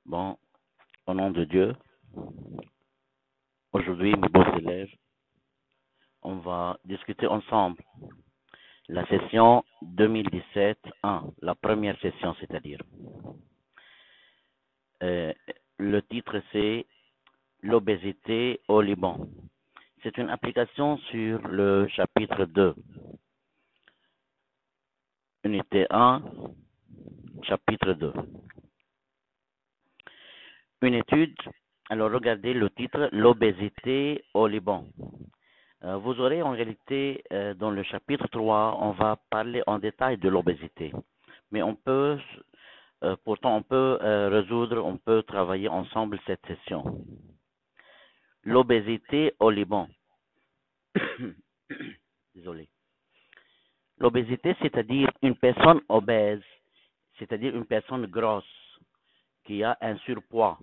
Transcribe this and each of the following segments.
Bon, au nom de Dieu, aujourd'hui, mes beaux élèves, on va discuter ensemble la session 2017-1, la première session, c'est-à-dire. Euh, le titre, c'est l'obésité au Liban. C'est une application sur le chapitre 2, unité 1, chapitre 2. Une étude, alors regardez le titre, l'obésité au Liban. Vous aurez en réalité, dans le chapitre 3, on va parler en détail de l'obésité. Mais on peut, pourtant, on peut résoudre, on peut travailler ensemble cette session. L'obésité au Liban. Désolé. L'obésité, c'est-à-dire une personne obèse, c'est-à-dire une personne grosse qui a un surpoids,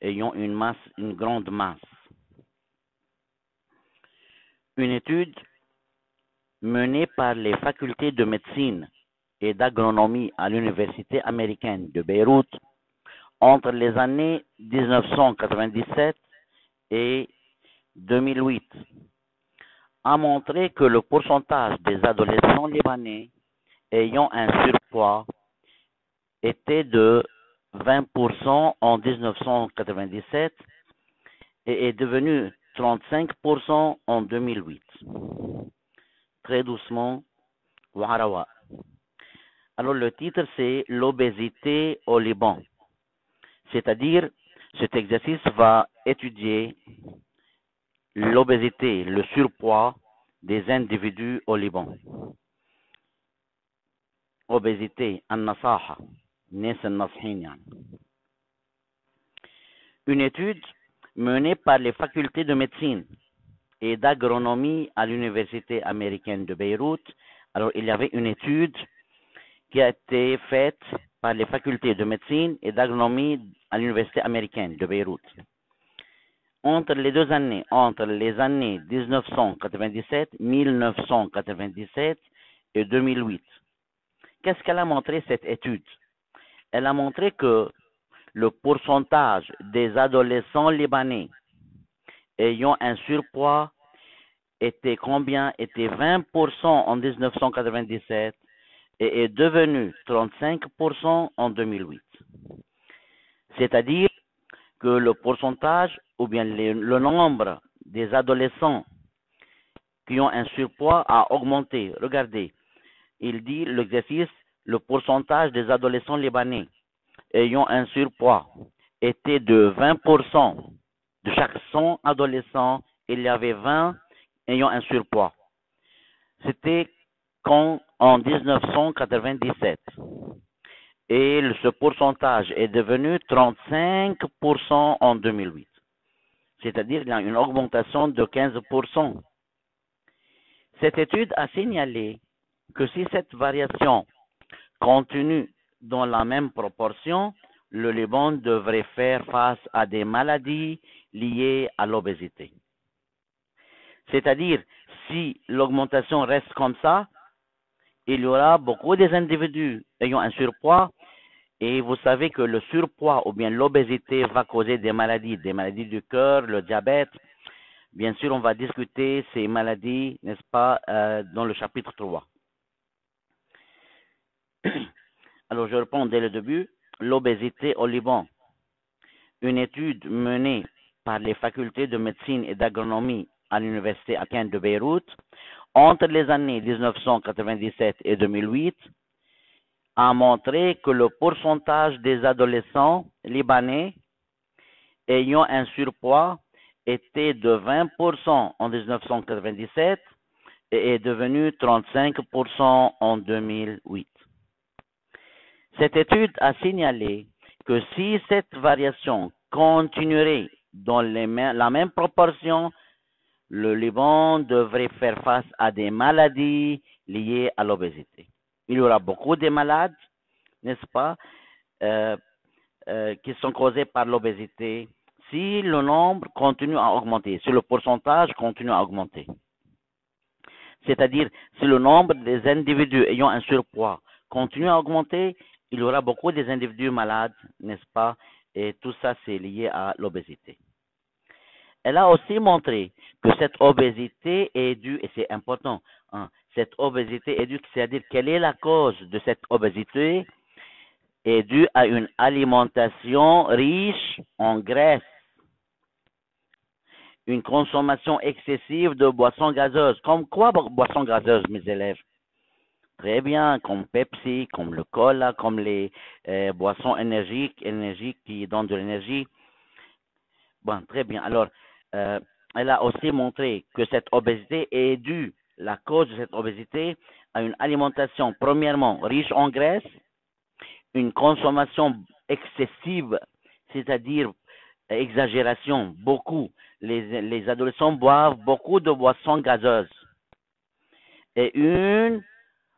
ayant une grande masse. Une étude menée par les facultés de médecine et d'agronomie à l'université américaine de Beyrouth entre les années 1997 et 2008 a montré que le pourcentage des adolescents libanais ayant un surpoids était de 20% en 1997 et est devenu 35% en 2008. Très doucement, warawa. Alors le titre c'est l'obésité au Liban. C'est-à-dire, cet exercice va étudier l'obésité, le surpoids des individus au Liban. Obésité, an-nasaha, une étude menée par les facultés de médecine et d'agronomie à l'université américaine de Beyrouth. Alors, il y avait une étude qui a été faite par les facultés de médecine et d'agronomie à l'université américaine de Beyrouth. Entre les deux années, entre les années 1997, 1997 et 2008. Qu'est-ce qu'elle a montré cette étude? Elle a montré que le pourcentage des adolescents libanais ayant un surpoids était combien? Était 20% en 1997 et est devenu 35% en 2008. C'est-à-dire que le pourcentage ou bien le nombre des adolescents qui ont un surpoids a augmenté. Regardez, il dit l'exercice, le pourcentage des adolescents libanais ayant un surpoids était de 20%. De chaque 100 adolescents, il y avait 20 ayant un surpoids. C'était en 1997. Et ce pourcentage est devenu 35% en 2008. C'est-à-dire qu'il y a une augmentation de 15%. Cette étude a signalé que si cette variation continue dans la même proportion, le Liban devrait faire face à des maladies liées à l'obésité. C'est-à-dire, si l'augmentation reste comme ça, il y aura beaucoup d'individus ayant un surpoids, et vous savez que le surpoids ou bien l'obésité va causer des maladies du cœur, le diabète. Bien sûr, on va discuter ces maladies, n'est-ce pas, dans le chapitre 3. Alors, je réponds dès le début. L'obésité au Liban. Une étude menée par les facultés de médecine et d'agronomie à l'université américaine de Beyrouth entre les années 1997 et 2008 a montré que le pourcentage des adolescents libanais ayant un surpoids était de 20% en 1997 et est devenu 35% en 2008. Cette étude a signalé que si cette variation continuerait dans la même proportion, le Liban devrait faire face à des maladies liées à l'obésité. Il y aura beaucoup de malades, n'est-ce pas, qui sont causés par l'obésité si le nombre continue à augmenter, si le pourcentage continue à augmenter. C'est-à-dire, si le nombre des individus ayant un surpoids continue à augmenter, il y aura beaucoup des individus malades, n'est-ce pas? Et tout ça, c'est lié à l'obésité. Elle a aussi montré que cette obésité est due, et c'est important, hein, cette obésité est due, c'est-à-dire quelle est la cause de cette obésité, est due à une alimentation riche en graisse, une consommation excessive de boissons gazeuses. Comme quoi boissons gazeuses, mes élèves? Très bien, comme Pepsi, comme le cola, comme les boissons énergiques qui donnent de l'énergie. Bon, très bien. Alors, euh, elle a aussi montré que cette obésité est due, la cause de cette obésité, à une alimentation, premièrement, riche en graisse, une consommation excessive, c'est-à-dire exagération, beaucoup. Les adolescents boivent beaucoup de boissons gazeuses et une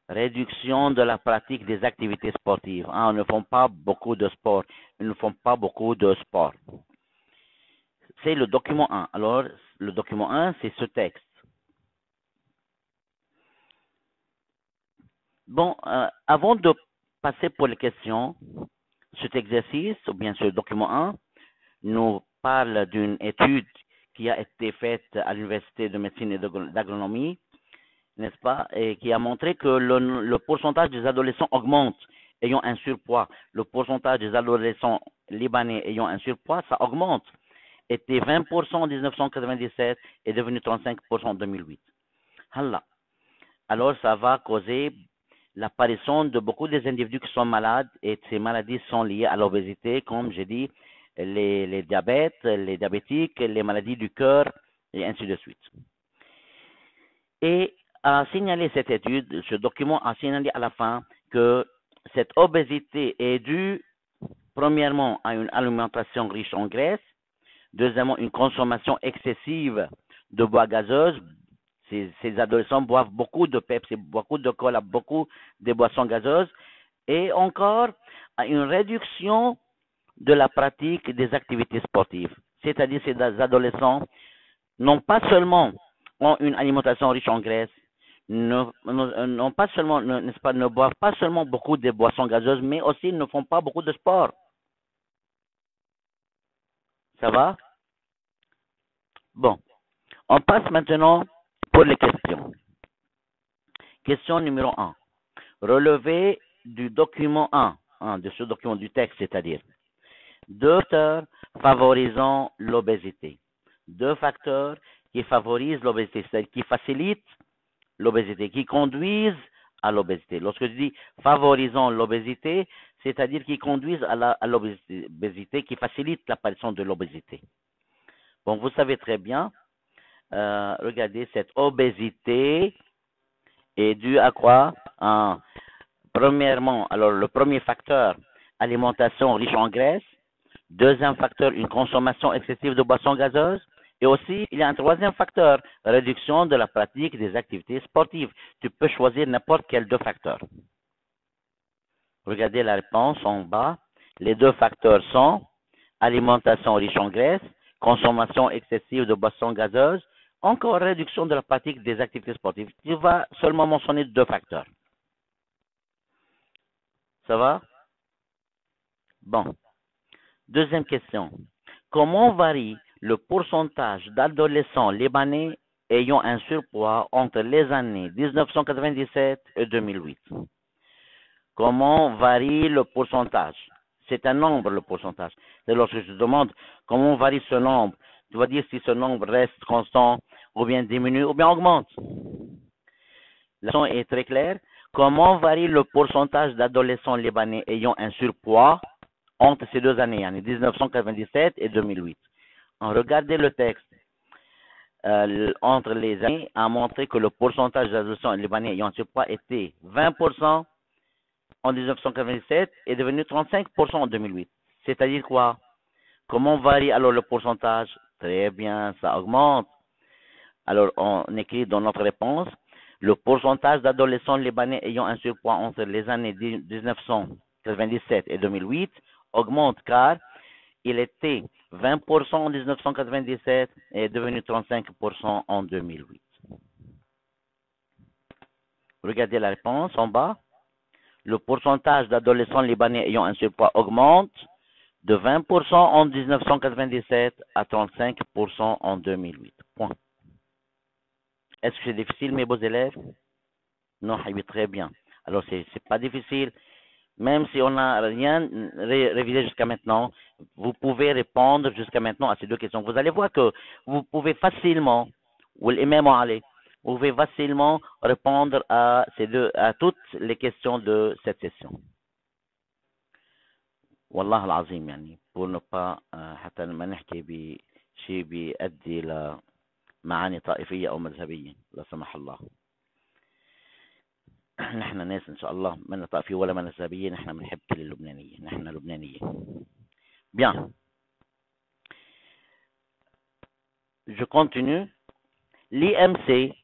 réduction de la pratique des activités sportives. Hein, ils ne font pas beaucoup de sport. Ils ne font pas beaucoup de sport. C'est le document 1. Alors, le document 1, c'est ce texte. Bon, avant de passer pour les questions, cet exercice, ou bien ce document 1, nous parle d'une étude qui a été faite à l'Université de médecine et d'agronomie, n'est-ce pas, et qui a montré que le pourcentage des adolescents augmente ayant un surpoids. Le pourcentage des adolescents libanais ayant un surpoids, ça augmente. Était 20% en 1997 et devenu 35% en 2008. Alors, ça va causer l'apparition de beaucoup des individus qui sont malades et ces maladies sont liées à l'obésité, comme j'ai dit, les diabètes, les diabétiques, les maladies du cœur et ainsi de suite. Et a signalé cette étude, ce document a signalé à la fin que cette obésité est due premièrement à une alimentation riche en graisse, deuxièmement une consommation excessive de bois gazeuses. Ces adolescents boivent beaucoup de Pepsi, beaucoup de cola, beaucoup de boissons gazeuses, et encore à une réduction de la pratique des activités sportives. C'est-à-dire ces adolescents n'ont pas seulement ont une alimentation riche en graisse, n'ont pas seulement, n'est-ce pas, ne boivent pas seulement beaucoup de boissons gazeuses, mais aussi ne font pas beaucoup de sport. Ça va? Bon, on passe maintenant pour les questions. Question numéro 1. Relevé du document 1, de ce document du texte, c'est-à-dire 2 facteurs favorisant l'obésité. 2 facteurs qui favorisent l'obésité, c'est-à-dire qui facilitent l'obésité, qui conduisent à l'obésité. Lorsque je dis favorisant l'obésité, c'est-à-dire qui conduisent à l'obésité, qui facilitent l'apparition de l'obésité. Bon, vous savez très bien, regardez, cette obésité est due à quoi? Premièrement, alors le premier facteur, alimentation riche en graisse. Deuxième facteur, une consommation excessive de boissons gazeuses. Et aussi, il y a un troisième facteur, réduction de la pratique des activités sportives. Tu peux choisir n'importe quel 2 facteurs. Regardez la réponse en bas. Les 2 facteurs sont alimentation riche en graisse, consommation excessive de boissons gazeuses, encore réduction de la pratique des activités sportives. Tu vas seulement mentionner 2 facteurs. Ça va? Bon. Deuxième question. Comment varie le pourcentage d'adolescents libanais ayant un surpoids entre les années 1997 et 2008? Comment varie le pourcentage? C'est un nombre, le pourcentage. Et lorsque je te demande comment varie ce nombre, tu vas dire si ce nombre reste constant, ou bien diminue, ou bien augmente. La question est très claire. Comment varie le pourcentage d'adolescents libanais ayant un surpoids entre ces 2 années, 1997 et 2008? Regardez le texte. Entre les années, a montré que le pourcentage d'adolescents libanais ayant un surpoids était 20% en 1997 et devenu 35% en 2008. C'est-à-dire quoi? Comment varie alors le pourcentage? Très bien, ça augmente. Alors, on écrit dans notre réponse, le pourcentage d'adolescents libanais ayant un surpoids entre les années 1997 et 2008 augmente car il était 20% en 1997 et est devenu 35% en 2008. Regardez la réponse en bas. le pourcentage d'adolescents libanais ayant un surpoids augmente de 20% en 1997 à 35% en 2008. Point. Est-ce que c'est difficile, mes beaux élèves? Non, très bien. Alors, c'est pas difficile. Même si on n'a rien révisé jusqu'à maintenant, vous pouvez répondre jusqu'à maintenant à ces deux questions. Vous allez voir que vous pouvez facilement, vous pouvez facilement répondre à toutes les questions de cette session. والله العظيم يعني pour ne pas حتى ما نحكي بشيء بيؤدي لمعاني طائفية أو مذهبية لا سمح الله. نحن ناس إن شاء الله من طائفية ولا من مذهبية، نحن بنحب كل اللبنانية، نحن لبنانية. Bien. Je continue. L'IMC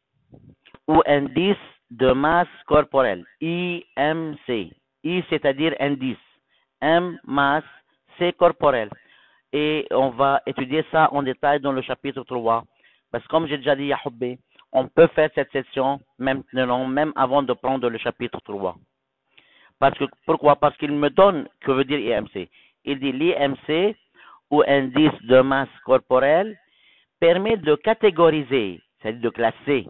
ou indice de masse corporelle. IMC. I c'est-à-dire indice. M masse, C corporelle. Et on va étudier ça en détail dans le chapitre 3. Parce que comme j'ai déjà dit, Yahoubé, on peut faire cette session maintenant, même avant de prendre le chapitre 3. Pourquoi? Parce qu'il me donne que veut dire IMC. Il dit l'IMC ou indice de masse corporelle permet de catégoriser, c'est-à-dire de classer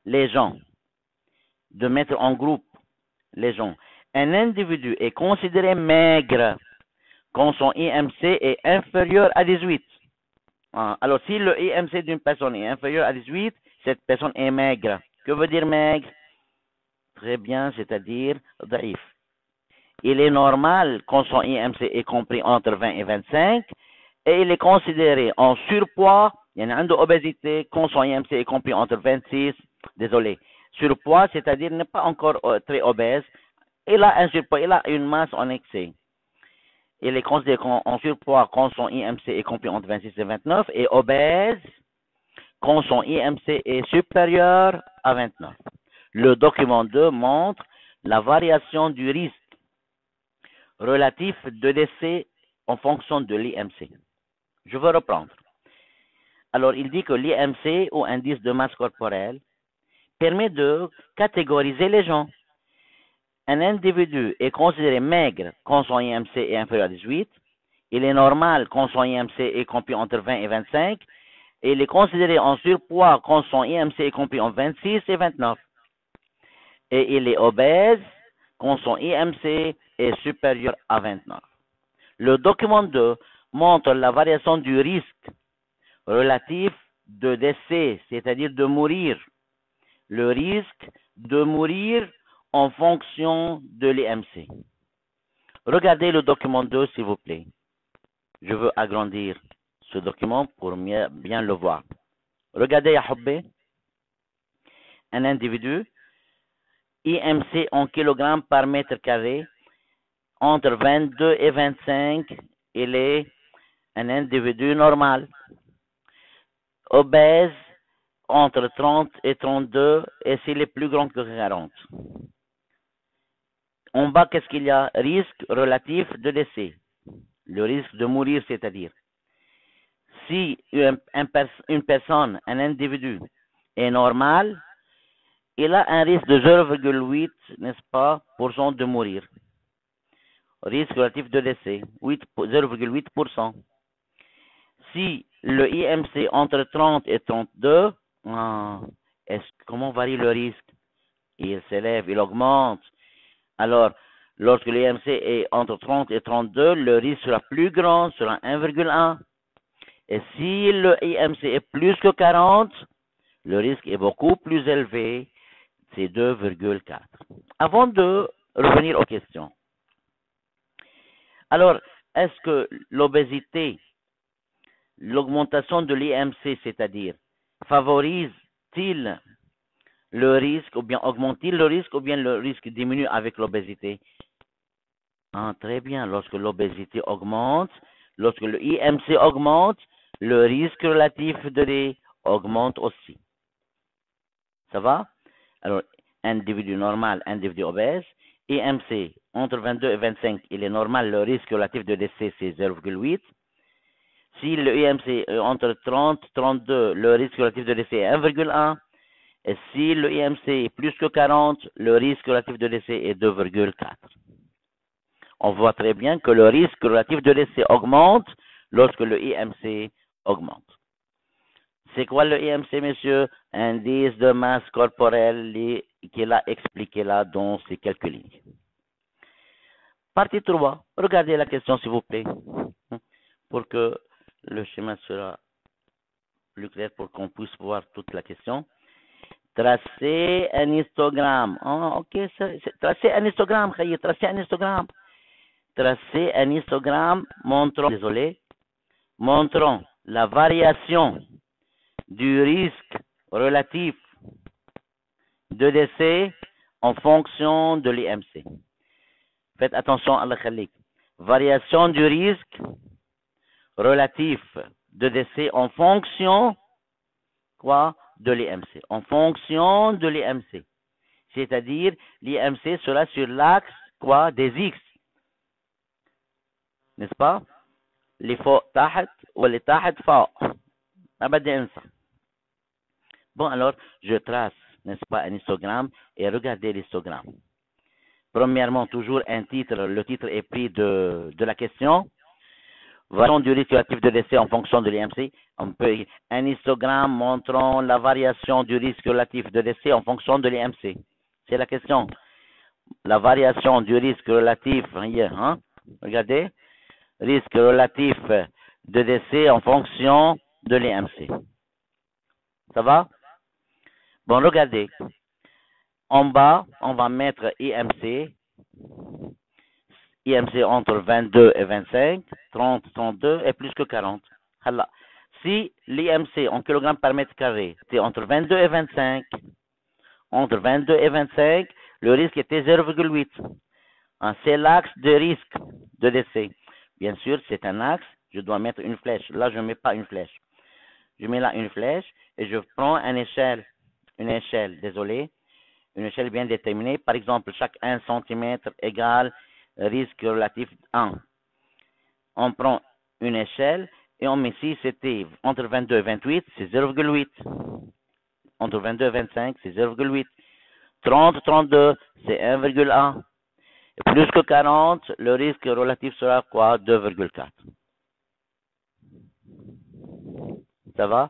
les gens, de mettre en groupe les gens. Un individu est considéré maigre quand son IMC est inférieur à 18. Alors, si le IMC d'une personne est inférieur à 18, cette personne est maigre. Que veut dire maigre? Très bien, c'est-à-dire daif. Il est normal quand son IMC est compris entre 20 et 25, et il est considéré en surpoids, il y a une obésité, quand son IMC est compris entre 26, surpoids, c'est-à-dire n'est pas encore très obèse, il a un surpoids, il a une masse en excès. Il est considéré en surpoids quand son IMC est compris entre 26 et 29 et obèse quand son IMC est supérieur à 29. Le document 2 montre la variation du risque relatif de décès en fonction de l'IMC. Je veux reprendre. Alors, il dit que l'IMC ou indice de masse corporelle permet de catégoriser les gens. Un individu est considéré maigre quand son IMC est inférieur à 18. Il est normal quand son IMC est compris entre 20 et 25. Et il est considéré en surpoids quand son IMC est compris entre 26 et 29. Et il est obèse quand son IMC est supérieur à 29. Le document 2 montre la variation du risque relatif de décès, c'est-à-dire de mourir. Le risque de mourir en fonction de l'IMC. Regardez le document 2, s'il vous plaît. Je veux agrandir ce document pour bien le voir. Regardez, Yahoubé, un individu, IMC en kilogrammes par mètre carré, entre 22 et 25, il est un individu normal. Obèse, entre 30 et 32, et s'il est plus grand que 40. En bas, qu'est-ce qu'il y a? Risque relatif de décès. Le risque de mourir, c'est-à-dire. Si une personne, un individu, est normal, il a un risque de 0,8, n'est-ce pas, % de mourir. Risque relatif de décès, 0,8%. Si le IMC entre 30 et 32, comment varie le risque? Il s'élève, il augmente. Alors, lorsque l'IMC est entre 30 et 32, le risque sera plus grand, sera 1,1. Et si le IMC est plus que 40, le risque est beaucoup plus élevé, c'est 2,4. Avant de revenir aux questions. Alors, est-ce que l'obésité, l'augmentation de l'IMC, c'est-à-dire, favorise-t-il le risque, ou bien augmente-t-il le risque, ou bien le risque diminue avec l'obésité? Très bien, lorsque l'obésité augmente, lorsque le IMC augmente, le risque relatif de décès augmente aussi. Ça va? Alors, individu normal, individu obèse, IMC entre 22 et 25, il est normal, le risque relatif de décès c'est 0,8. Si le IMC est entre 30 et 32, le risque relatif de décès est 1,1. Et si le IMC est plus que 40, le risque relatif de décès est 2,4. On voit très bien que le risque relatif de décès augmente lorsque le IMC augmente. C'est quoi le IMC, monsieur? Indice de masse corporelle qu'il a expliqué là dans ces quelques lignes. Partie 3. Regardez la question, s'il vous plaît, pour que le schéma sera plus clair, pour qu'on puisse voir toute la question. Tracez un histogramme. Oh, ok, tracez un histogramme, tracez un histogramme. Tracez un histogramme montrant la variation du risque relatif de décès en fonction de l'IMC. Faites attention à la khalik. Variation du risque relatif de décès en fonction de l'IMC. En fonction de l'IMC. C'est-à-dire, l'IMC sera sur l'axe des X. N'est-ce pas? Les فوق تحت واللي تحت فوق. ما بدي انسى. Bon, alors, je trace, n'est-ce pas, un histogramme et regardez l'histogramme. Premièrement, toujours un titre. Le titre est pris de la question. Variation du risque relatif de décès en fonction de l'IMC. On peut un histogramme montrant la variation du risque relatif de décès en fonction de l'IMC. C'est la question. La variation du risque relatif, hein? Regardez. Risque relatif de décès en fonction de l'IMC. Ça va? Bon, regardez. En bas, on va mettre IMC. IMC entre 22 et 25, 30, 32 et plus que 40. Alors, si l'IMC en kilogrammes par mètre carré était entre 22 et 25, le risque était 0,8. C'est l'axe de risque de décès. Bien sûr, c'est un axe, je dois mettre une flèche. Là, je ne mets pas une flèche. Je mets là une flèche et je prends une échelle, une échelle bien déterminée. Par exemple, chaque 1 cm égale risque relatif 1. On prend une échelle et on met si c'était entre 22 et 28, c'est 0,8. Entre 22 et 25, c'est 0,8. 30, 32, c'est 1,1. Et plus que 40, le risque relatif sera 2,4. Ça va?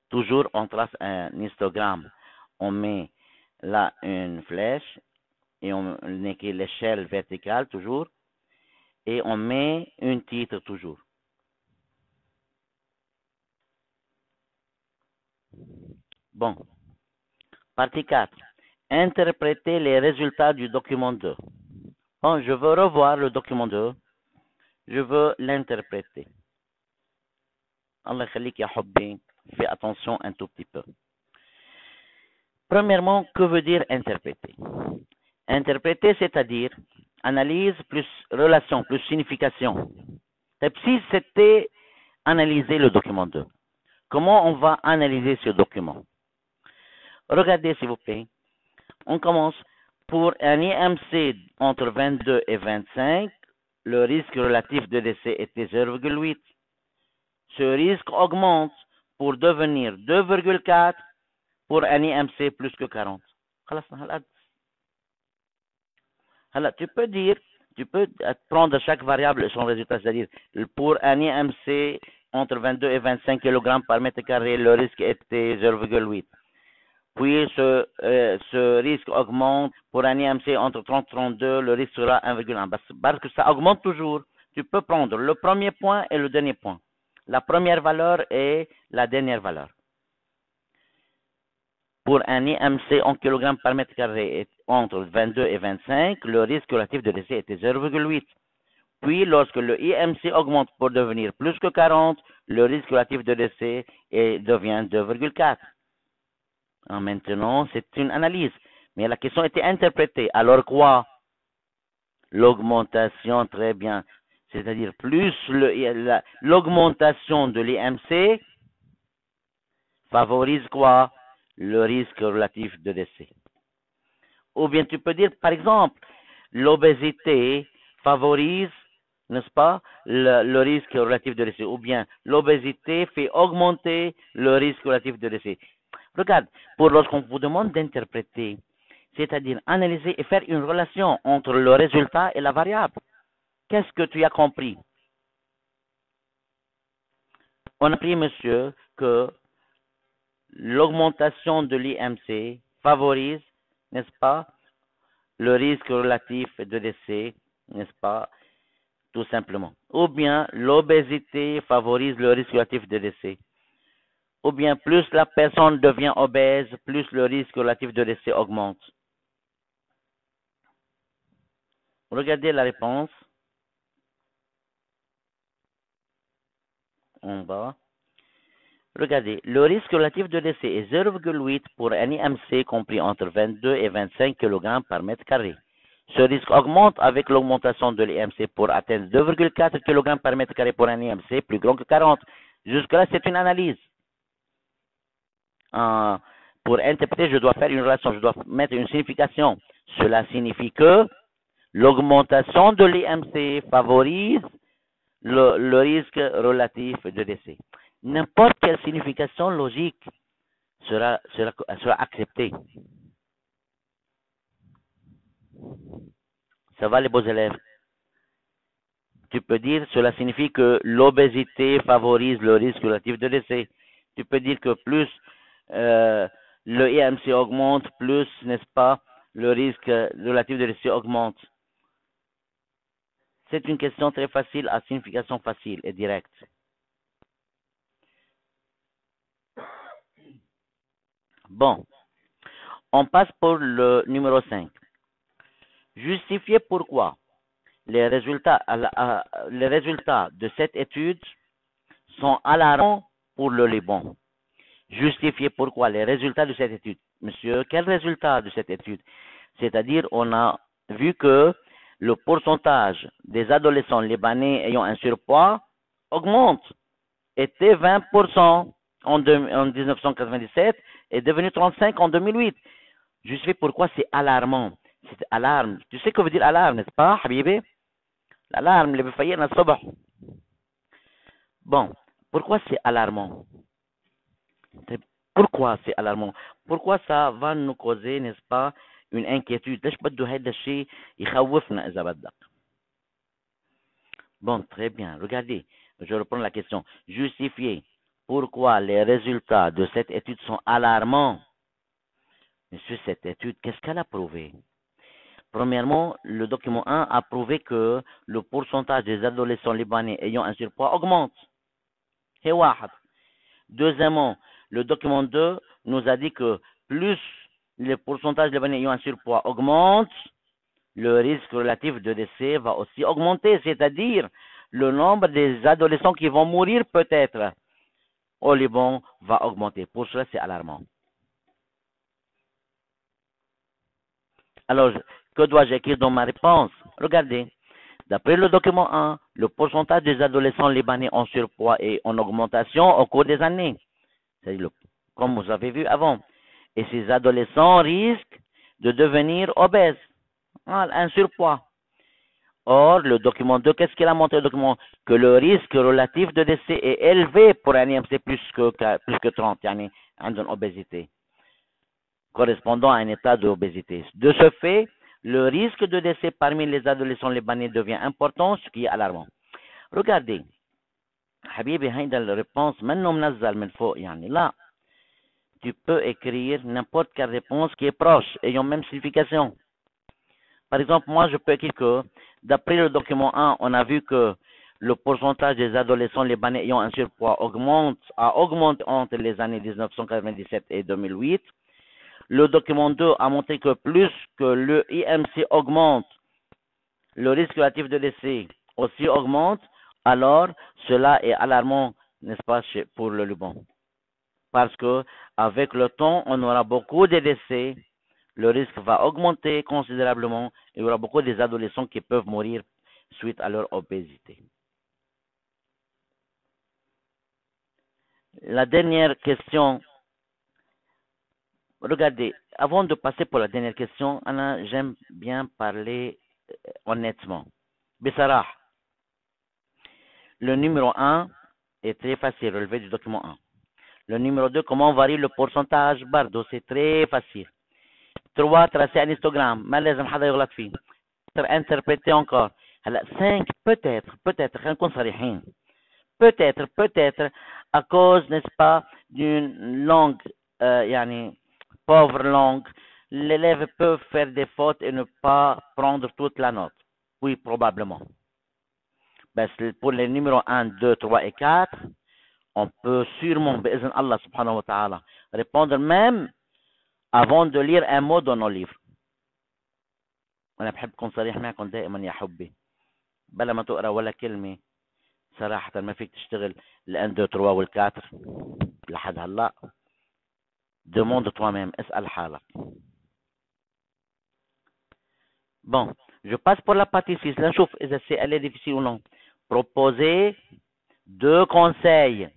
Toujours, on trace un histogramme. On met là une flèche et on écrit l'échelle verticale toujours. Et on met un titre toujours. Bon. Partie 4. Interpréter les résultats du document 2. Bon, je veux revoir le document 2. Je veux l'interpréter. Allah khalik ya hobbi. Fais attention un tout petit peu. Premièrement, que veut dire interpréter? Interpréter, c'est-à-dire analyse plus relation, plus signification. Si c'était analyser le document 2, comment on va analyser ce document? Regardez, s'il vous plaît. On commence. Pour un IMC entre 22 et 25, le risque relatif de décès était 0,8. Ce risque augmente pour devenir 2,4 pour un IMC plus que 40. Tu peux prendre chaque variable et son résultat, c'est-à-dire pour un IMC entre 22 et 25 kg par mètre carré, le risque était 0,8. Puis ce risque augmente pour un IMC entre 30 et 32, le risque sera 1,1. Parce que ça augmente toujours. Tu peux prendre le premier point et le dernier point. La première valeur et la dernière valeur. Pour un IMC en kg par mètre carré entre 22 et 25, le risque relatif de décès était 0,8. Puis, lorsque le IMC augmente pour devenir plus que 40, le risque relatif de décès devient 2,4. Maintenant, c'est une analyse. Mais la question était interprétée. Alors quoi? L'augmentation, très bien. C'est-à-dire plus l'augmentation de l'IMC favorise quoi? Le risque relatif de décès. Ou bien tu peux dire, par exemple, l'obésité favorise, n'est-ce pas, le risque relatif de décès. Ou bien l'obésité fait augmenter le risque relatif de décès. Regarde, pour lorsqu'on vous demande d'interpréter, c'est-à-dire analyser et faire une relation entre le résultat et la variable. Qu'est-ce que tu as compris? On a appris, monsieur, que l'augmentation de l'IMC favorise, n'est-ce pas, le risque relatif de décès, n'est-ce pas, tout simplement. Ou bien l'obésité favorise le risque relatif de décès. Ou bien plus la personne devient obèse, plus le risque relatif de décès augmente. Regardez la réponse en bas. Regardez, le risque relatif de décès est 0,8 pour un IMC compris entre 22 et 25 kg par mètre carré. Ce risque augmente avec l'augmentation de l'IMC pour atteindre 2,4 kg par mètre carré pour un IMC plus grand que 40. Jusque-là, c'est une analyse. Pour interpréter, je dois faire une relation, je dois mettre une signification. Cela signifie que l'augmentation de l'IMC favorise le risque relatif de décès. N'importe quelle signification logique sera acceptée. Ça va les beaux élèves? Tu peux dire cela signifie que l'obésité favorise le risque relatif de décès. Tu peux dire que plus le IMC augmente, plus, n'est-ce pas, le risque relatif de décès augmente. C'est une question très facile à signification facile et directe. Bon, on passe pour le numéro 5. Justifier pourquoi les résultats de cette étude sont alarmants pour le Liban. Justifier pourquoi les résultats de cette étude. Monsieur, quel résultat de cette étude? C'est-à-dire, on a vu que le pourcentage des adolescents libanais ayant un surpoids augmente. Était 20% en 1997 et devenu 35% en 2008. Justifier pourquoi c'est alarmant. C'est alarme. Tu sais ce que veut dire alarme, n'est-ce pas, Habibi? L'alarme, le bifayir na sabah. Bon, pourquoi c'est alarmant? Pourquoi c'est alarmant? Pourquoi ça va nous causer, n'est-ce pas, une inquiétude? ليش بده هيدا الشيء يخوفنا إذا بدك؟ Bon, très bien. Regardez, je reprends la question. Justifier pourquoi les résultats de cette étude sont alarmants. Monsieur, cette étude, qu'est-ce qu'elle a prouvé? Premièrement, le document 1 a prouvé que le pourcentage des adolescents libanais ayant un surpoids augmente. C'est واحد. Deuxièmement, le document 2 nous a dit que plus le pourcentage libanais ayant un surpoids augmente, le risque relatif de décès va aussi augmenter, c'est-à-dire le nombre des adolescents qui vont mourir peut-être au Liban va augmenter. Pour cela, c'est alarmant. Alors, que dois-je écrire dans ma réponse? Regardez, d'après le document 1, le pourcentage des adolescents libanais en surpoids est en augmentation au cours des années. C'est-à-dire, comme vous avez vu avant. Et ces adolescents risquent de devenir obèses, un surpoids. Or, le document 2, qu'est-ce qu'il a montré le document? Que le risque relatif de décès est élevé pour un IMC plus que 30, yani, une obésité, correspondant à un état d'obésité. De ce fait, le risque de décès parmi les adolescents libanais devient important, ce qui est alarmant. Regardez, Habibi, هيدا الريبونس منه منزل من فوق يعني لا. Tu peux écrire n'importe quelle réponse qui est proche, ayant même signification. Par exemple, moi, je peux écrire que, d'après le document 1, on a vu que le pourcentage des adolescents libanais ayant un surpoids a augmenté entre les années 1997 et 2008. Le document 2 a montré que plus que le IMC augmente, le risque relatif de décès aussi augmente, alors cela est alarmant, n'est-ce pas, pour le Liban. Parce que avec le temps, on aura beaucoup de décès, le risque va augmenter considérablement, et il y aura beaucoup d'adolescents qui peuvent mourir suite à leur obésité. La dernière question, regardez, avant de passer pour la dernière question, Anna, j'aime bien parler honnêtement. Bessarah, le numéro 1 est très facile, relevé du document 1. Le numéro 2, comment varie le pourcentage برضه c'est très facile. 3 tracer un histogramme ما لازم حدا يغلط فيه. interpréter encore. هلا 5 peut-être خلينا نكون صريحين. Peut-être à cause n'est-ce pas d'une langue يعني pauvre langue, l'élève peut faire des fautes et ne pas prendre toute la note. Oui, probablement. Ben, pour les numéros 1, 2, 3 et 4, on peut sûrement, بإذن Allah subhanahu wa ta'ala, répondre même avant de lire un mot dans nos livres. أنا بحب أكون صريح معكم دائما يا حبي. بلا ما تقرأ ولا كلمة صراحة ما فيك تشتغل ال 1, 2, 3 وال 4 لحد هلا. Demande toi-même, اسأل حالك. Bon, je passe pour la partie 6. Là, شوف إذا elle est difficile ou non. Proposer deux conseils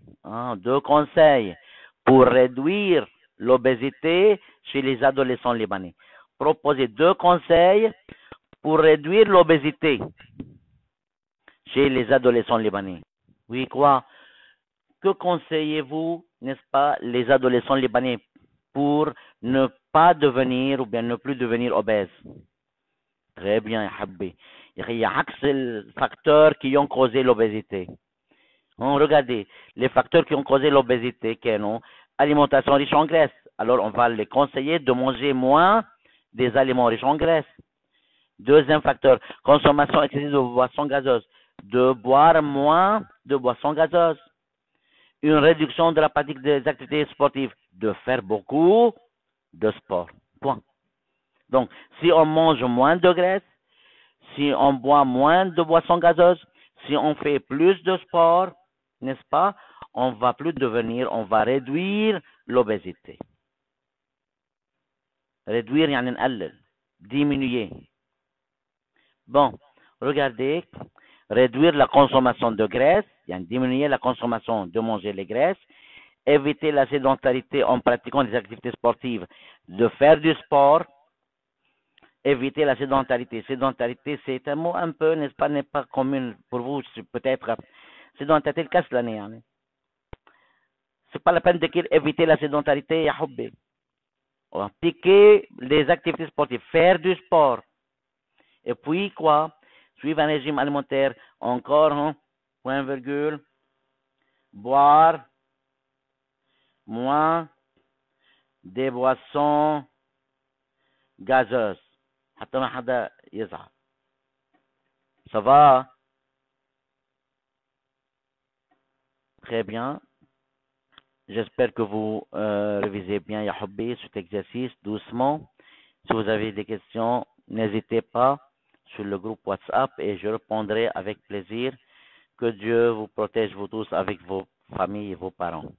pour réduire l'obésité chez les adolescents libanais. Proposer 2 conseils pour réduire l'obésité chez les adolescents libanais. Oui, quoi? Que conseillez-vous, n'est-ce pas, les adolescents libanais pour ne pas devenir ou bien ne plus devenir obèses? Très bien, ya habbi. Il y a les facteurs qui ont causé l'obésité. Regardez, les facteurs qui ont causé l'obésité, quels sont? Alimentation riche en graisse. Alors, on va les conseiller de manger moins des aliments riches en graisse. Deuxième facteur, consommation excessive de boissons gazeuses. De boire moins de boissons gazeuses. Une réduction de la pratique des activités sportives. De faire beaucoup de sport. Point. Donc, si on mange moins de graisse, si on boit moins de boissons gazeuses, si on fait plus de sport, n'est-ce pas, on va réduire l'obésité. Réduire, يعني نقلل. Diminuer. Bon, regardez, réduire la consommation de graisse, يعني diminuer la consommation de manger les graisses, éviter la sédentarité en pratiquant des activités sportives, de faire du sport, éviter la sédentarité. Sédentarité, c'est un mot un peu, n'est-ce pas, n'est pas commun pour vous, peut-être. Sédentarité, le casse l'année. Hein. C'est pas la peine d'écrire éviter la sédentarité, ya hobby. Appliquer les activités sportives, faire du sport. Et puis quoi? Suivre un régime alimentaire, encore, hein, point virgule, boire moins des boissons gazeuses. حتى ما حدا يزعل. Ça va? Très bien. J'espère que vous révisez bien, ya hobby, cet exercice doucement. Si vous avez des questions, n'hésitez pas sur le groupe WhatsApp et je répondrai avec plaisir. Que Dieu vous protège, vous tous, avec vos familles et vos parents.